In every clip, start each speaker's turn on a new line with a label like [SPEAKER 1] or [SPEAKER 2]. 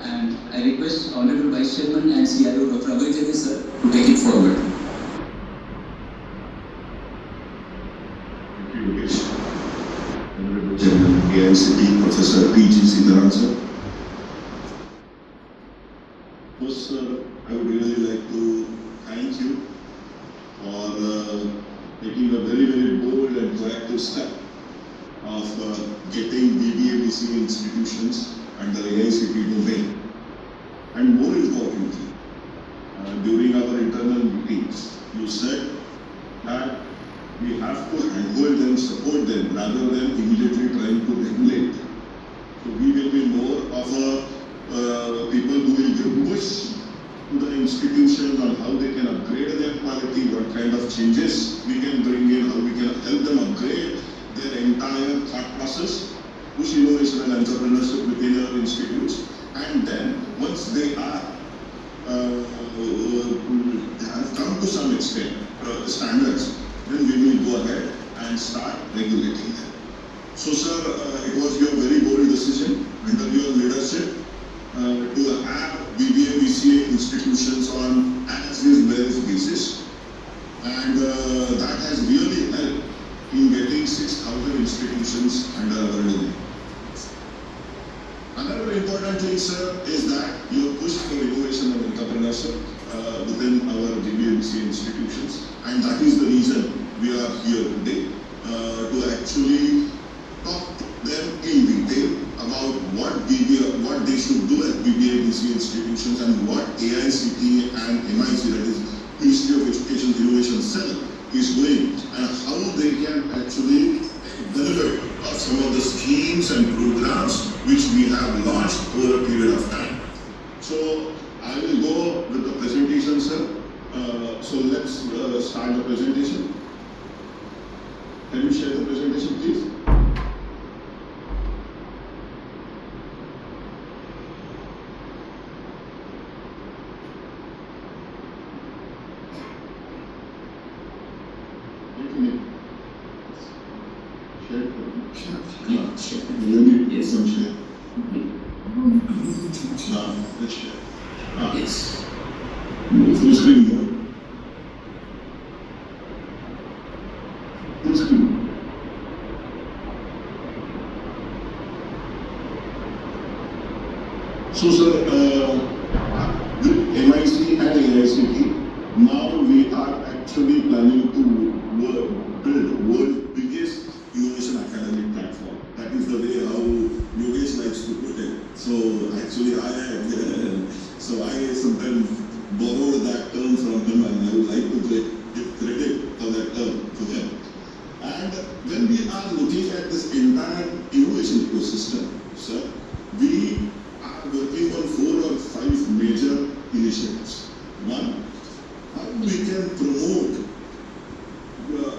[SPEAKER 1] and I request Honorable Vice Chairman and CRO Dr. Abhay sir to take it forward.
[SPEAKER 2] Thank you, Yogesh. Honorable Chairman, AICTE, Professor P.G. Sitaram sir. First, sir, I would really like to thank you for taking a very, very bold and proactive step of getting BBA BCA institutions under AICTE domain. And more importantly, during our internal meetings, you said that we have to handhold them, support them, rather than immediately trying to regulate. So we will be more of a people who will give push to the institution on how they can upgrade their quality, what kind of changes we can bring in, how we can help them upgrade their entire thought process, push innovation and entrepreneurship within our institutes, and then once they are have come to some extent standards, then we will go ahead and start regulating them. So sir, it was your very bold decision under your leadership to have BBA BCA institutions on as-is basis, and that has really helped in getting 6,000 institutions under our domain. Another important thing, sir, is that you push for innovation and entrepreneurship within our BBA BCA institutions, and that is the reason we are here today to actually talk to them in detail about what they should do at BBA BCA institutions and what AICTE and MIC, that is Ministry of Education Innovation Cell, is doing, and how they can actually benefit of some of the schemes and programs which we have launched over a period of time. So I will go with the presentation, sir. So let's start the presentation. Can you share the presentation, please?
[SPEAKER 1] Yes.
[SPEAKER 2] Full screen more. Full screen. So sir, with MIC and AICTE, now we are actually planning to build world's biggest innovation academic platform. That is the way how Yogesh likes to put it. So actually I sometimes borrowed that term from him, and I would like to give credit for that term to him. And when we are looking at this entire innovation ecosystem, sir, we are working on 4 or 5 major initiatives. One, how we can promote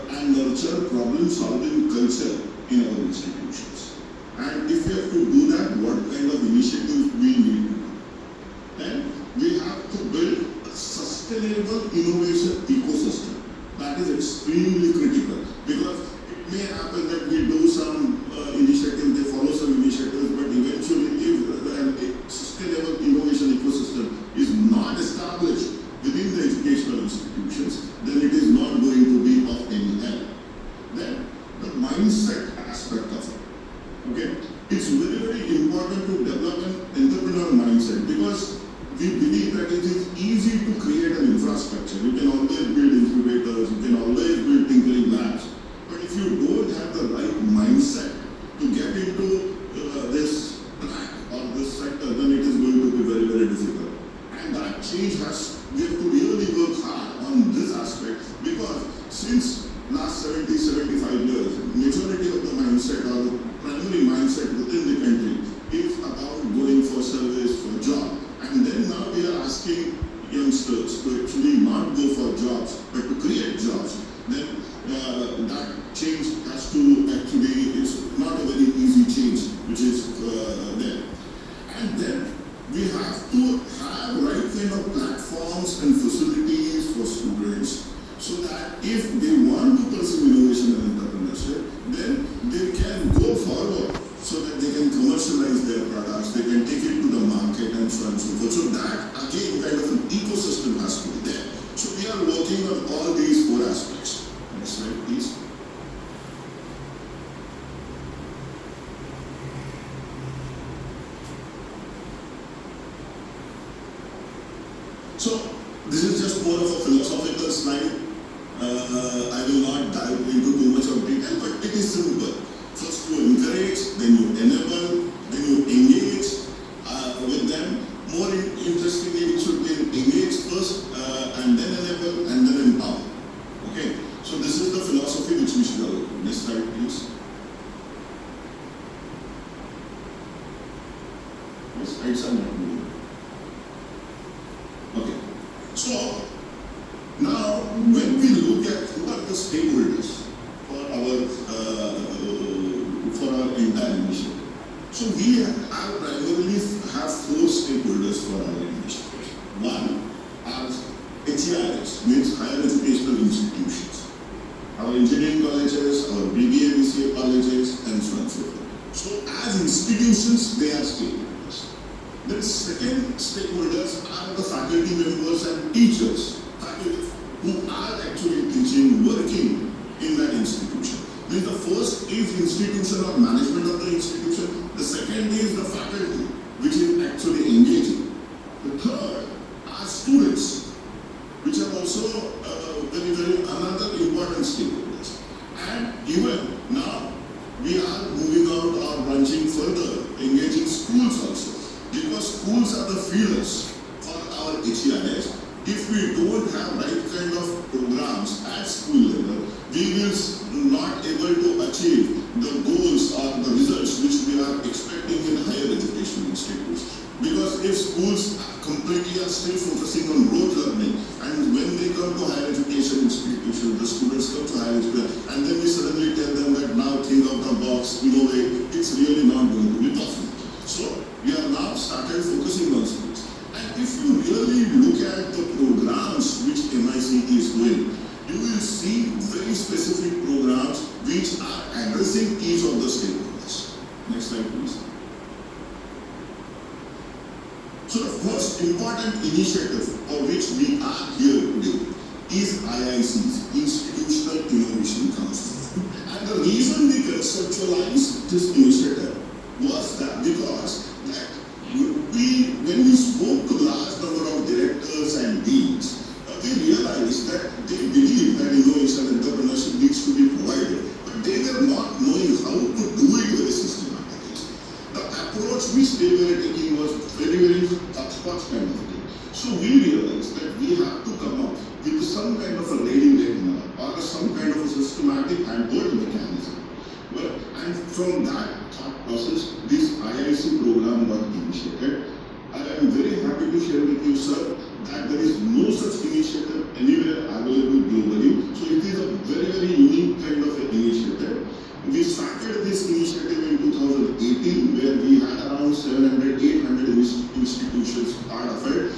[SPEAKER 2] and nurture problem-solving culture in our institutions. And if we have to do that, what kind of initiatives we need to do? And we have to build a sustainable innovation ecosystem. That is extremely critical, because it may happen that we do some initiatives, they follow some initiatives, but eventually if a sustainable innovation ecosystem is not established within the educational institutions, then it is not going to be of any help. Then the mindset aspect of it. Okay? It's very, very important to develop an entrepreneur mindset, because we believe that it is easy to create an infrastructure. You can always build incubators, you can always build tinkering labs. But if you don't have the right mindset to get into this track or this sector, then it is going to be very, very difficult. And that change we have to really work hard on this aspect, because since last 70-75 years, majority of the mindset or the primary mindset within the country is about going for service, for job. And then now we are asking youngsters to actually not go for jobs, but to create jobs. Then that change has to actually, it's not a very easy change, which is there. And then we have to have right kind of platforms and facilities for students, so that if they want to pursue innovation and entrepreneurship, then they can go forward, so that they can commercialize their products, they can take it to the market and ecosystem has to be there. So we are working on all these 4 aspects. Next slide, please. So this is just more of a philosophical slide. I will not dive into too much of detail, but it is simple. First you encourage, then you enable, then you engage with them. More interestingly, it should be engage first, and then enable, and then empower. Okay. So this is the philosophy which we should follow. Next slide, please. Yes, slides are not moving. Okay. So now, when we look at who are the stakeholders for our entire initiative, so we primarily have 4 stakeholders for our initiative. One are HEIs, means higher educational institutions, our engineering colleges, our BBA, BCA colleges, and so on and so forth. So as institutions, they are stakeholders. The second stakeholders are the faculty members and teachers, who are actually teaching, working in that institution. Then the first is institution or management of the institution. The second is the faculty, which is actually engaging. The third are students, which are also very another important stakeholders. And even now, we are moving out or branching further, engaging schools also. Because schools are the feelers for our HEIs. If we don't have right kind of programs at school level, we will not able to achieve the goals or the results which we are expecting in higher education institutes. Because if schools completely are still focusing on rote learning, and when they come to higher education institutions, the students come to higher education, and then we suddenly tell them that now think out the box, innovate, it's really not going to be possible. So we are now started focusing on schools. And if you really look at the programs which MIC is doing, you will see very specific programs which are addressing each of the stakeholders. Next slide, please. So the first important initiative for which we are here today is IIC's Institutional Innovation Council. And the reason we conceptualized this initiative was that because when we spoke to large number of directors and deans, we realized that they believe that innovation and entrepreneurship needs to be provided, but they were not knowing how to do it very systematically. The approach which they were taking was very touch kind of thing. So we realized that we have to come up with some kind of a leading webinar or some kind of a systematic and board mechanism. Well, and from that thought process, this IIC program got initiated. I am very happy to share with you, sir, that there is no such initiative anywhere available globally. So it is a very unique kind of an initiative. We started this initiative in 2018, where we had around 700-800 institutions part of it.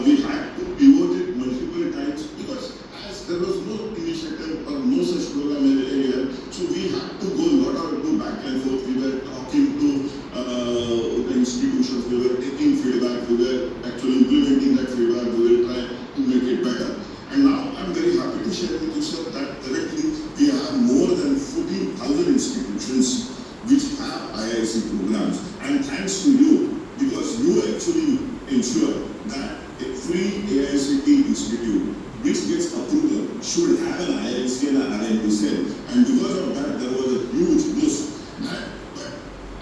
[SPEAKER 2] We had to pivot it multiple times because as there was no initiative or no such program area, so we had to go a lot of back and forth. We were talking to the institutions, we were taking feedback, we were actually implementing that feedback, we will try to make it better. And now I'm very happy to share with you, sir, that currently we have more than 14,000 institutions which have IIC programs. And thanks to you, because you actually ensure that every AICTE institute which gets approval should have an IIC and an R&D cell. And because of that, there was a huge boost. But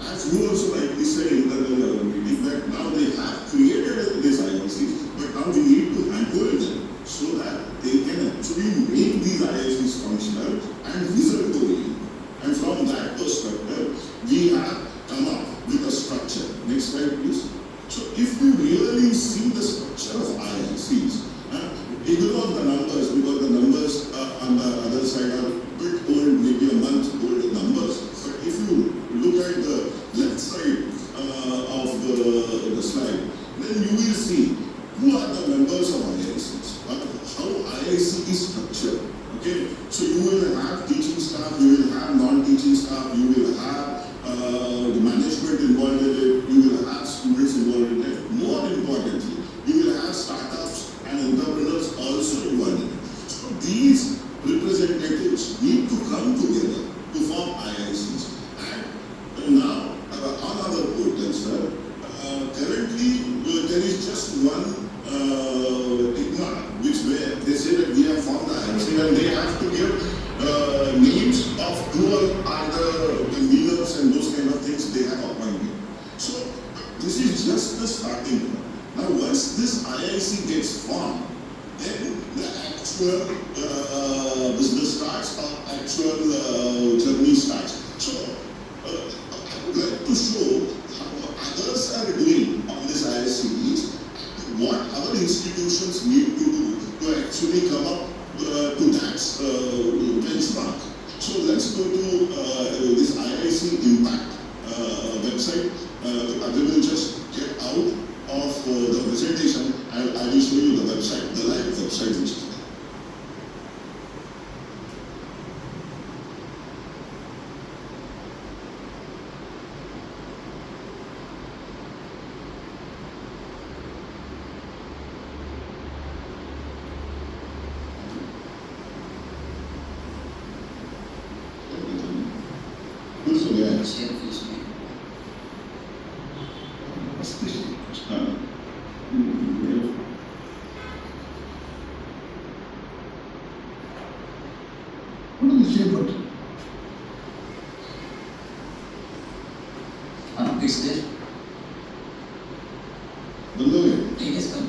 [SPEAKER 2] as you also rightly said in the meeting, that now they have created this IIC, but now we need to handhold them so that they can actually make these IICs functional and result oriented. And from that perspective, we have come up with a structure. Next slide, please. So if you really see the structure of IICs, ignore the numbers, because the numbers on the other side are a bit old, maybe a month old numbers. But if you look at the left side of the slide, then you will see who are the members of IICs, how IIC is structured. Okay, so you will have teaching staff, you will have non-teaching staff, you will have the management involved in it, you will have students involved in it. More importantly, you will have startups, one ICMA, which where they say that we have formed the IC and they have to give names of who are the conveners and those kind of things they have appointed. So this is just the starting point. Now once this IIC gets formed, then the actual business starts or actual journey starts. So I would like to show how others are doing on this IIC, what other institutions need to do to actually come up to that benchmark. So let's go to this IIC Impact website. I will just get out of the presentation. I will show you the website, the live website which is there.
[SPEAKER 1] Share full screen.
[SPEAKER 3] What is the share button?
[SPEAKER 1] It's there.
[SPEAKER 2] Below it.
[SPEAKER 1] It has come.